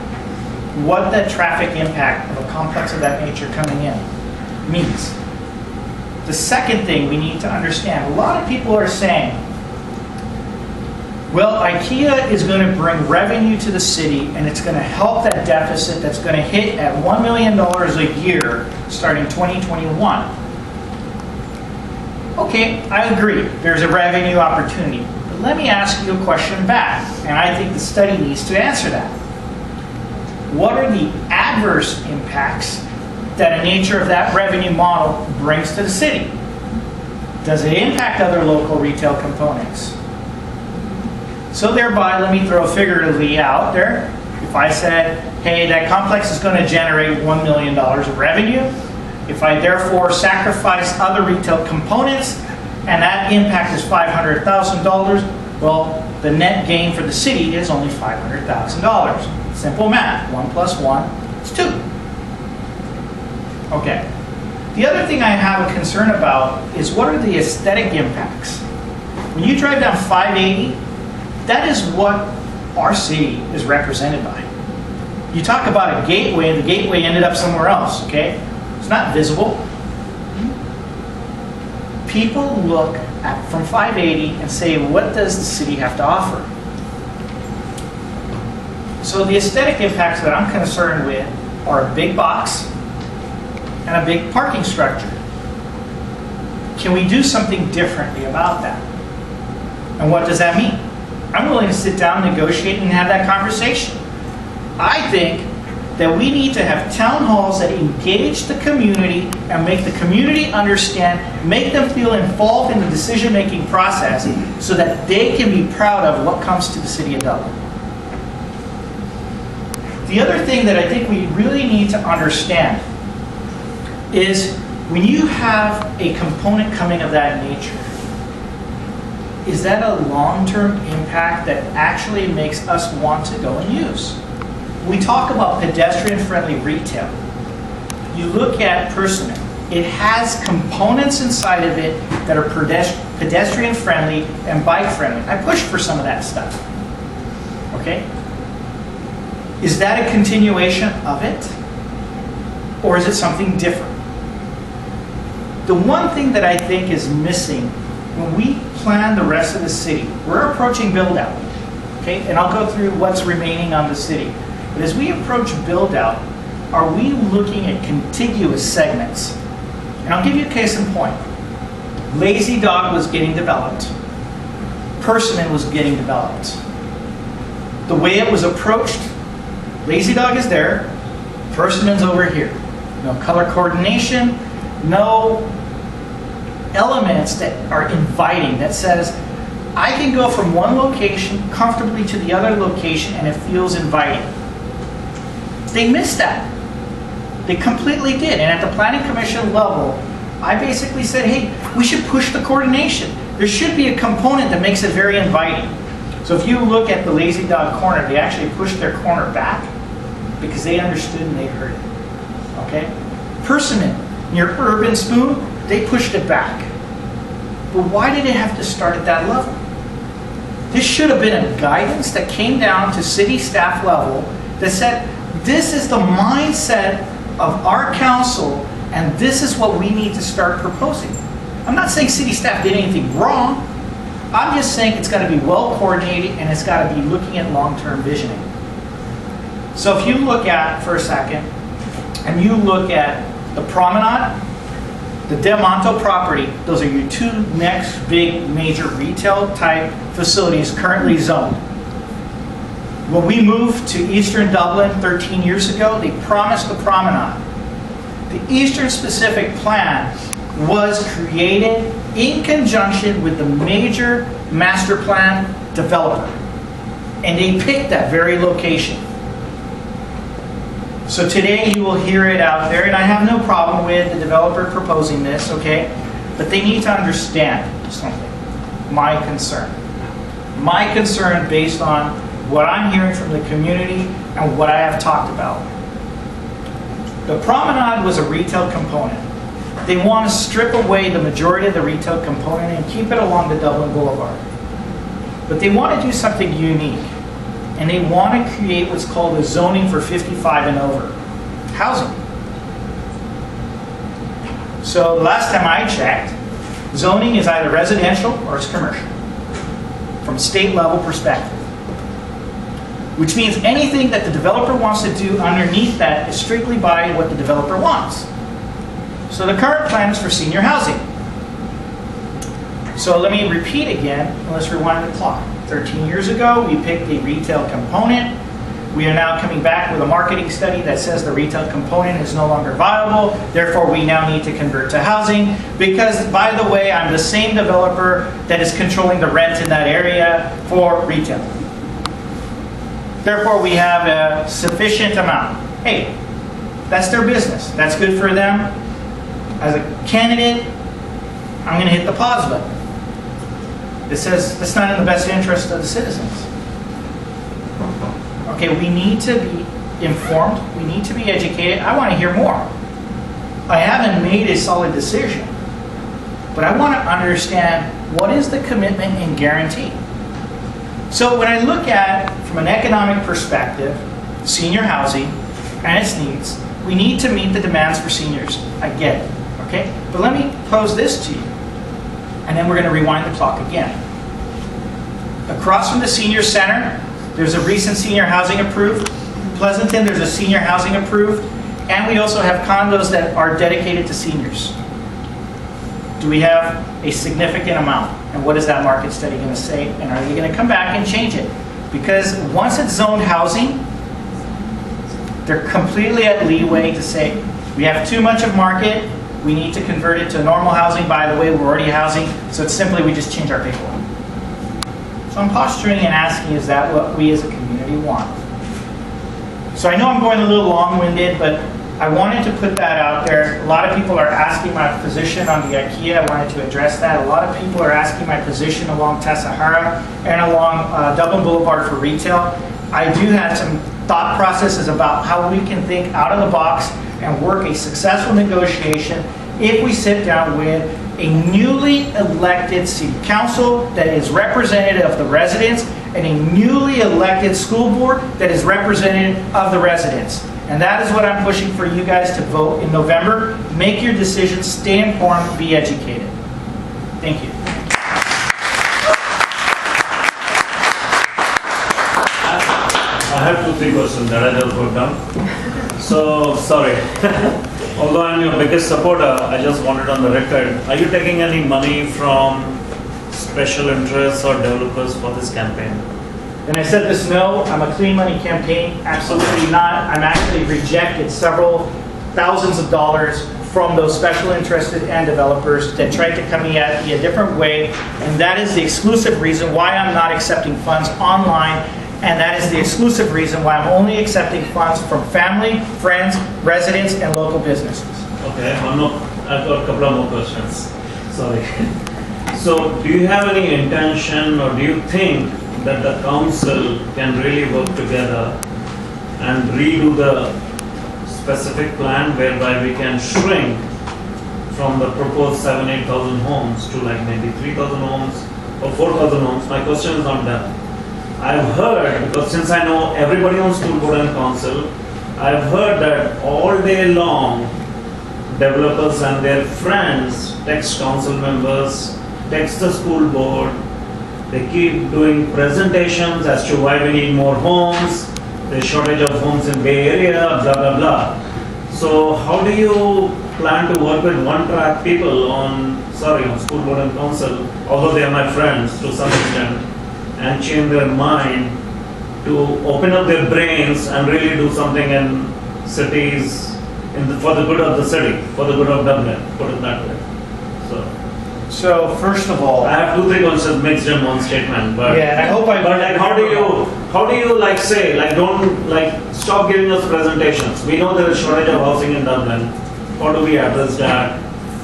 Speaker 2: what the traffic impact of a complex of that nature coming in means. The second thing we need to understand, a lot of people are saying, well, IKEA is going to bring revenue to the city and it's going to help that deficit that's going to hit at $1 million a year starting 2021. Okay, I agree, there's a revenue opportunity. But let me ask you a question back, and I think the study needs to answer that. What are the adverse impacts that a nature of that revenue model brings to the city? Does it impact other local retail components? So thereby, let me throw figuratively out there. If I said, hey, that complex is going to generate $1 million of revenue, if I therefore sacrifice other retail components, and that impact is $500,000, well, the net gain for the city is only $500,000. Simple math, 1 plus 1 is 2. Okay. The other thing I have a concern about is what are the aesthetic impacts? When you drive down 580, that is what our city is represented by. You talk about a gateway, the gateway ended up somewhere else, okay? It's not visible. People look at from 580 and say, what does the city have to offer? So the aesthetic impacts that I'm concerned with are a big box and a big parking structure. Can we do something differently about that? And what does that mean? I'm willing to sit down, negotiate, and have that conversation. I think that we need to have town halls that engage the community and make the community understand, make them feel involved in the decision-making process so that they can be proud of what comes to the city of Dublin. The other thing that I think we really need to understand is when you have a component coming of that nature, is that a long-term impact that actually makes us want to go and use? We talk about pedestrian-friendly retail. You look at Persimmon, it has components inside of it that are pedestrian-friendly and bike-friendly. I pushed for some of that stuff, okay? Is that a continuation of it? Or is it something different? The one thing that I think is missing when we plan the rest of the city, we're approaching build-out, okay? And I'll go through what's remaining on the city. But as we approach build-out, are we looking at contiguous segments? And I'll give you a case in point. Lazy Dog was getting developed. Persimmon was getting developed. The way it was approached, Lazy Dog is there, Persimmon's over here. No color coordination, no elements that are inviting, that says, I can go from one location comfortably to the other location and it feels inviting. They missed that. They completely did. And at the Planning Commission level, I basically said, hey, we should push the coordination. There should be a component that makes it very inviting. So if you look at the Lazy Dog corner, they actually pushed their corner back because they understood and they heard it. Okay? Persimmon, near Urban Spoon, they pushed it back. But why did it have to start at that level? This should have been a guidance that came down to city staff level that said, this is the mindset of our council and this is what we need to start proposing. I'm not saying city staff did anything wrong. I'm just saying it's got to be well coordinated and it's got to be looking at long-term visioning. So if you look at, for a second, and you look at the promenade, the Del Monte property, those are your two next big major retail type facilities currently zoned. When we moved to Eastern Dublin 13 years ago, they promised the promenade. The Eastern Specific Plan was created in conjunction with the major master plan developer. And they picked that very location. So today you will hear it out there, and I have no problem with the developer proposing this, okay? But they need to understand something. My concern. My concern based on what I'm hearing from the community and what I have talked about. The promenade was a retail component. They want to strip away the majority of the retail component and keep it along the Dublin Boulevard. But they want to do something unique. And they want to create what's called a zoning for 55 and over. Housing. So the last time I checked, zoning is either residential or it's commercial. From a state level perspective. Which means anything that the developer wants to do underneath that is strictly by what the developer wants. So the current plan is for senior housing. So let me repeat again, and let's rewind the clock. 13 years ago, we picked a retail component. We are now coming back with a marketing study that says the retail component is no longer viable. Therefore, we now need to convert to housing because, by the way, I'm the same developer that is controlling the rent in that area for retail. Therefore, we have a sufficient amount. Hey, that's their business. That's good for them. As a candidate, I'm going to hit the pause button. It says that's not in the best interest of the citizens. Okay, we need to be informed. We need to be educated. I want to hear more. I haven't made a solid decision, but I want to understand what is the commitment and guarantee. So when I look at, from an economic perspective, senior housing and its needs, we need to meet the demands for seniors. I get it, okay? But let me pose this to you, and then we're going to rewind the clock again. Across from the senior center, there's a recent senior housing approved. Pleasanton, there's a senior housing approved. And we also have condos that are dedicated to seniors. Do we have a significant amount? And what is that market study going to say? And are they going to come back and change it? Because once it's zoned housing, they're completely at leeway to say, we have too much of market, we need to convert it to normal housing. By the way, we're already housing, so it's simply we just change our paperwork. So I'm posturing and asking, is that what we as a community want? So I know I'm going a little long-winded, but I wanted to put that out there. A lot of people are asking my position on the IKEA. I wanted to address that. A lot of people are asking my position along Tasahara and along Dublin Boulevard for retail. I do have some thought processes about how we can think out of the box and work a successful negotiation if we sit down with a newly elected city council that is representative of the residents and a newly elected school board that is representative of the residents. And that is what I'm pushing for you guys to vote in November. Make your decisions, stay informed, be educated. Thank you.
Speaker 5: I have 2-3 questions that I just wrote down. So, sorry. Although I'm your biggest supporter, I just wanted on the record, are you taking any money from special interests or developers for this campaign?
Speaker 2: And I said this, no, I'm a clean money campaign, absolutely not. I'm actually rejected several thousands of dollars from those special interested and developers that tried to come at me a different way. And that is the exclusive reason why I'm not accepting funds online. And that is the exclusive reason why I'm only accepting funds from family, friends, residents, and local businesses.
Speaker 5: Okay, I've got a couple of more questions. Sorry. So, do you have any intention or do you think that the council can really work together and redo the specific plan whereby we can shrink from the proposed 7,000-8,000 homes to like maybe 3,000 homes or 4,000 homes? My question is not that. I've heard, because since I know everybody on school board and council, I've heard that all day long developers and their friends text council members, text the school board, they keep doing presentations as to why we need more homes, there's shortage of homes in Bay Area, blah, blah, blah. So how do you plan to work with one-track people on school board and council, although they are my friends to some extent, and change their mind to open up their brains and really do something in cities for the good of the city, for the good of Dublin, put it that way.
Speaker 2: So first of all,
Speaker 5: I have 2-3 questions mixed in one statement, but
Speaker 2: yeah, and I hope I.
Speaker 5: But like, how do you like say like don't like stop giving us presentations? We know there is shortage of housing in Dublin. How do we address that?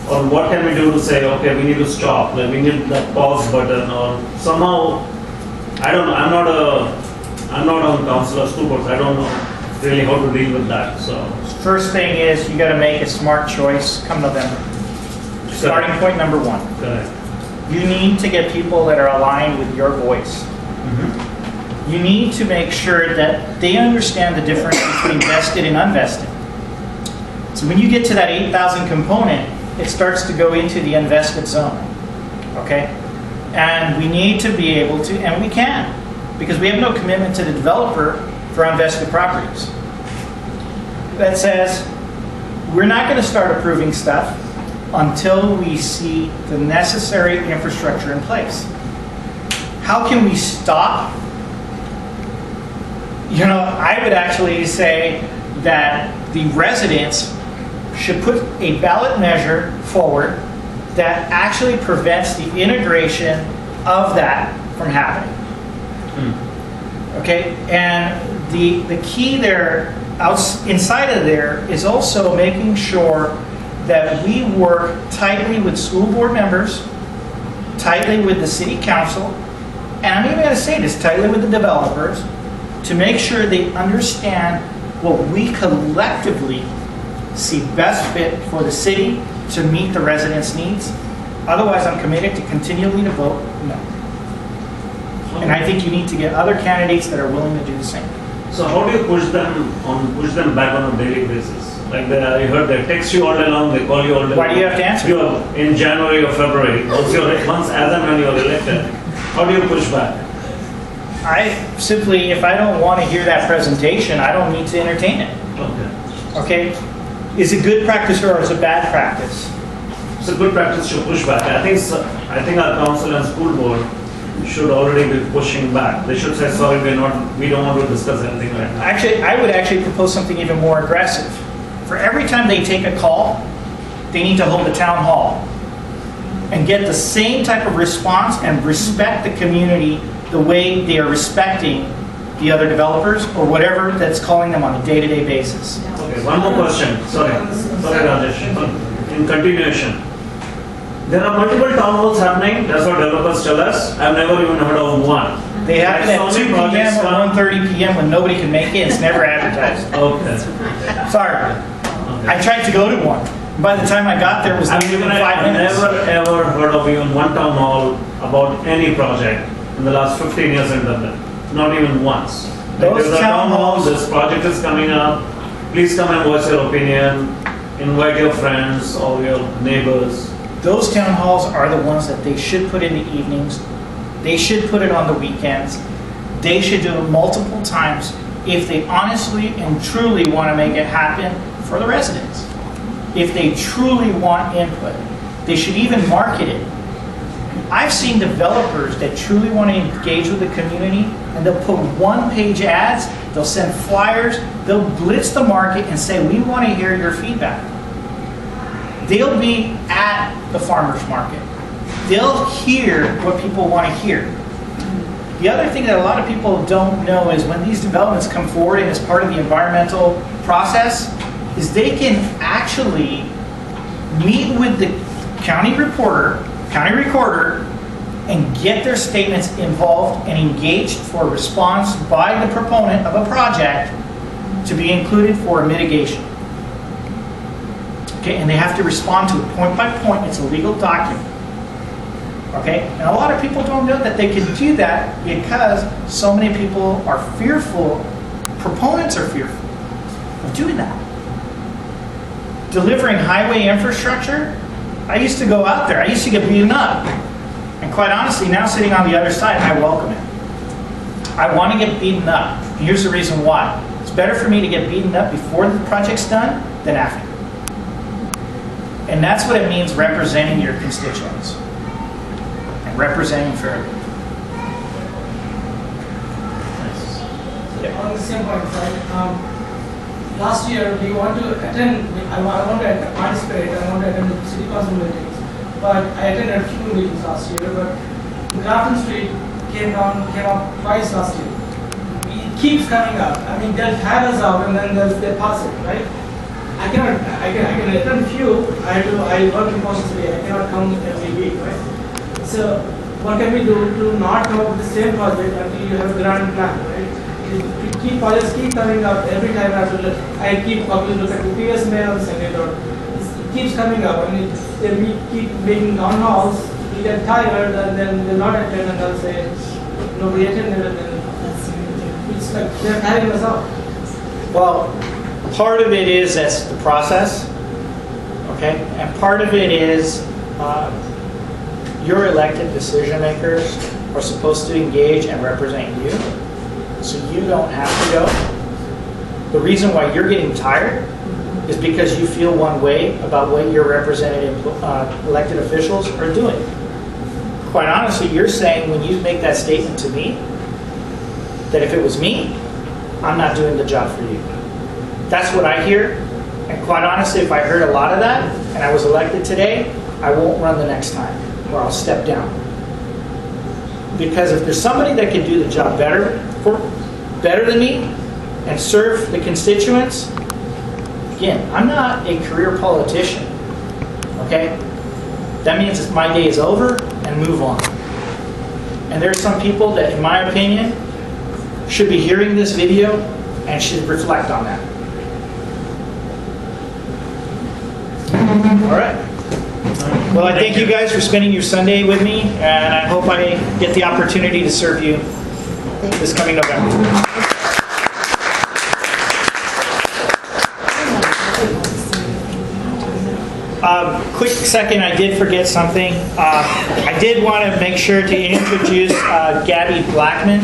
Speaker 5: Or what can we do to say, okay, we need to stop, like we need that pause button, or somehow, I don't know. I'm not on council or school boards. I don't know really how to deal with that. So
Speaker 2: First thing is you got to make a smart choice come November. Starting point number one.
Speaker 5: correct.
Speaker 2: You need to get people that are aligned with your voice. You need to make sure that they understand the difference between vested and unvested. So when you get to that 8,000 component, it starts to go into the unvested zone. Okay? And we need to be able to, and we can, because we have no commitment to the developer for unvested properties. That says, we're not going to start approving stuff until we see the necessary infrastructure in place. How can we stop? You know, I would actually say that the residents should put a ballot measure forward that actually prevents the integration of that from happening. Okay, and the key there, inside of there, is also making sure that we work tightly with school board members, tightly with the city council, and I'm even going to say this, tightly with the developers, to make sure they understand what we collectively see best fit for the city to meet the residents' needs. Otherwise, I'm committed to continually to vote no. And I think you need to get other candidates that are willing to do the same.
Speaker 5: So how do you push them back on a daily basis? Like I heard they text you all day long, they call you all day long.
Speaker 2: Why do you have to answer?
Speaker 5: You are in January or February, once as and when you are elected, how do you push back?
Speaker 2: I simply, if I don't want to hear that presentation, I don't need to entertain it.
Speaker 5: Okay.
Speaker 2: Okay? Is it good practice or is it bad practice?
Speaker 5: It's a good practice to push back. I think our council and school board should already be pushing back. They should say, sorry, we don't want to discuss anything right now.
Speaker 2: Actually, I would actually propose something even more aggressive. For every time they take a call, they need to hold a town hall and get the same type of response and respect the community the way they are respecting the other developers or whatever that's calling them on a day-to-day basis.
Speaker 5: Okay, one more question. Sorry, Rajesh. In continuation, there are multiple town halls happening. That's what developers tell us. I've never even heard of one.
Speaker 2: They happen at
Speaker 5: Like,
Speaker 2: 2
Speaker 5: so many
Speaker 2: p.m.
Speaker 5: projects
Speaker 2: or
Speaker 5: come-
Speaker 2: 1:30 p.m. when nobody can make it. It's never advertised.
Speaker 5: Okay.
Speaker 2: Sorry. I tried to go to one. By the time I got there, it was not even 5 minutes.
Speaker 5: I've never ever heard of even one town hall about any project in the last 15 years in Dublin. Not even once. Like,
Speaker 2: Those
Speaker 5: there's a
Speaker 2: town halls-
Speaker 5: this project is coming up. Please come and voice your opinion. Invite your friends or your neighbors.
Speaker 2: Those town halls are the ones that they should put in the evenings. They should put it on the weekends. They should do it multiple times if they honestly and truly want to make it happen for the residents. If they truly want input, they should even market it. I've seen developers that truly want to engage with the community and they'll put one-page ads, they'll send flyers, they'll blitz the market and say, we want to hear your feedback. They'll be at the farmer's market. They'll hear what people want to hear. The other thing that a lot of people don't know is when these developments come forward and as part of the environmental process, is they can actually meet with the county recorder, and get their statements involved and engaged for a response by the proponent of a project to be included for mitigation. Okay, and they have to respond to it point by point. It's a legal document. Okay, and a lot of people don't know that they can do that because so many people are fearful, proponents are fearful of doing that. Delivering highway infrastructure, I used to go out there, I used to get beaten up. And quite honestly, now sitting on the other side, I welcome it. I want to get beaten up. And here's the reason why. It's better for me to get beaten up before the project's done than after. And that's what it means representing your constituents. And representing fairly.
Speaker 4: On the same point, right? Last year we want to attend, I want to participate, I want to attend the city council meetings. But I attended a few meetings last year, but Grafton Street came up twice last year. It keeps coming up. I mean, they'll have us out and then they pass it, right? I can attend few. I work in Boston City. I cannot come every week, right? So what can we do to not come up with the same project until you have a grand plan, right? Projects keep coming up every time I keep probably look at the previous mayor of the Senate or it keeps coming up and then we keep making town halls, we get tired and then they'll not attend and they'll say nobody attended and then it's like they're tiring us out.
Speaker 2: Well, part of it is that's the process, okay? And part of it is your elected decision makers are supposed to engage and represent you, so you don't have to go. The reason why you're getting tired is because you feel one way about what your representative elected officials are doing. Quite honestly, you're saying when you make that statement to me, that if it was me, I'm not doing the job for you. That's what I hear, and quite honestly, if I heard a lot of that, and I was elected today, I won't run the next time, or I'll step down. Because if there's somebody that can do the job better than me, and serve the constituents, again, I'm not a career politician. okay? That means my day is over and move on. And there's some people that, in my opinion, should be hearing this video and should reflect on that. All right. Well, I thank you guys for spending your Sunday with me, and I hope I get the opportunity to serve you this coming November. Quick second, I did forget something. I did want to make sure to introduce Gabby Blackmann,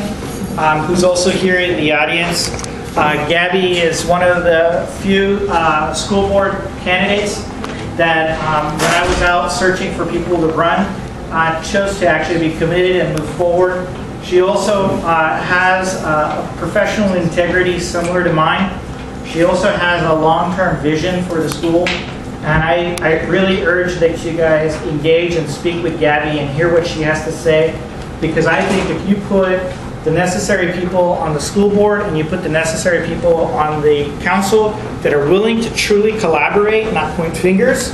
Speaker 2: who's also here in the audience. Gabby is one of the few school board candidates that when I was out searching for people to run, chose to actually be committed and move forward. She also has a professional integrity similar to mine. She also has a long-term vision for the school. And I really urge that you guys engage and speak with Gabby and hear what she has to say, because I think if you put the necessary people on the school board and you put the necessary people on the council that are willing to truly collaborate, not point fingers,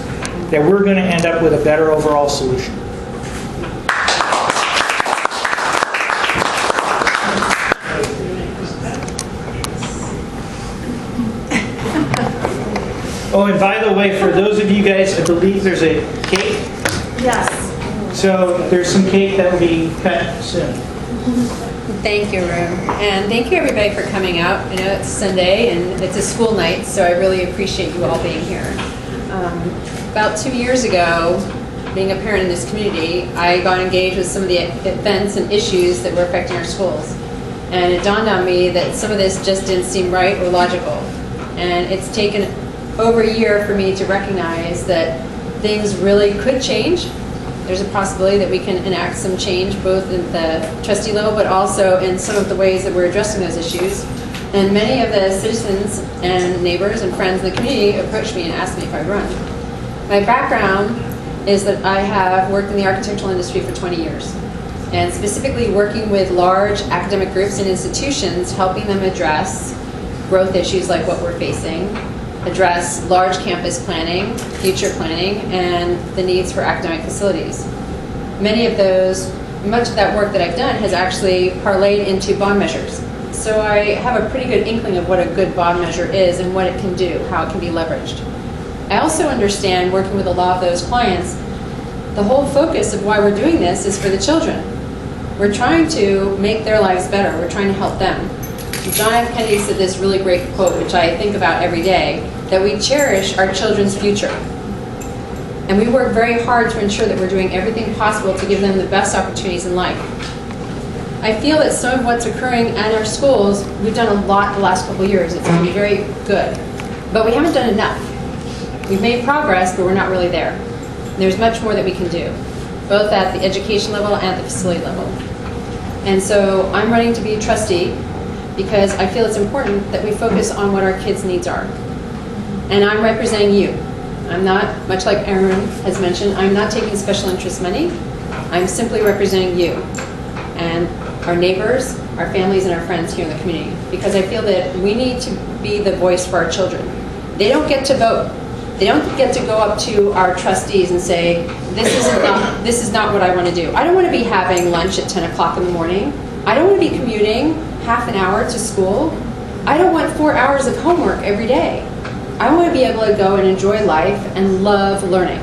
Speaker 2: that we're going to end up with a better overall solution. Oh, and by the way, for those of you guys, I believe there's a cake.
Speaker 1: Yes.
Speaker 2: So there's some cake that will be cut soon.
Speaker 6: Thank you, Arun. And thank you, everybody, for coming out. I know it's Sunday and it's a school night, so I really appreciate you all being here. About 2 years ago, being a parent in this community, I got engaged with some of the events and issues that were affecting our schools. And it dawned on me that some of this just didn't seem right or logical. And it's taken over a year for me to recognize that things really could change. There's a possibility that we can enact some change both at the trustee level but also in some of the ways that we're addressing those issues. And many of the citizens and neighbors and friends in the community approached me and asked me if I'd run. My background is that I have worked in the architectural industry for 20 years, and specifically working with large academic groups and institutions, helping them address growth issues like what we're facing, address large campus planning, future planning, and the needs for academic facilities. Much of that work that I've done has actually parlayed into bond measures. So I have a pretty good inkling of what a good bond measure is and what it can do, how it can be leveraged. I also understand, working with a lot of those clients, the whole focus of why we're doing this is for the children. We're trying to make their lives better. We're trying to help them. John F. Kennedy said this really great quote, which I think about every day, that we cherish our children's future. And we work very hard to ensure that we're doing everything possible to give them the best opportunities in life. I feel that some of what's occurring at our schools, we've done a lot the last couple of years. It's been very good. But we haven't done enough. We've made progress, but we're not really there. There's much more that we can do, both at the education level and the facility level. And so I'm running to be a trustee because I feel it's important that we focus on what our kids' needs are. And I'm representing you. I'm not, much like Arun has mentioned, I'm not taking special interest money. I'm simply representing you and our neighbors, our families, and our friends here in the community. Because I feel that we need to be the voice for our children. They don't get to vote. They don't get to go up to our trustees and say, this is not what I want to do. I don't want to be having lunch at 10 o'clock in the morning. I don't want to be commuting half an hour to school. I don't want 4 hours of homework every day. I want to be able to go and enjoy life and love learning.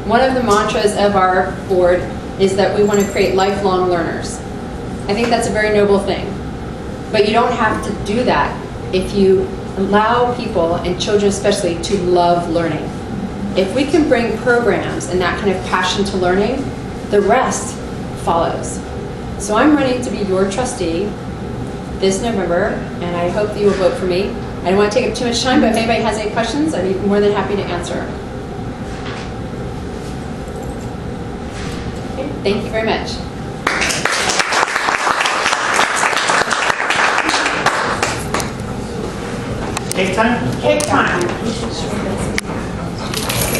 Speaker 6: One of the mantras of our board is that we want to create lifelong learners. I think that's a very noble thing. But you don't have to do that if you allow people, and children especially, to love learning. If we can bring programs and that kind of passion to learning, the rest follows. So I'm running to be your trustee this November, and I hope that you will vote for me. I don't want to take up too much time, but if anybody has any questions, I'd be more than happy to answer. Okay, thank you very much.
Speaker 2: Cake time?
Speaker 1: Cake time.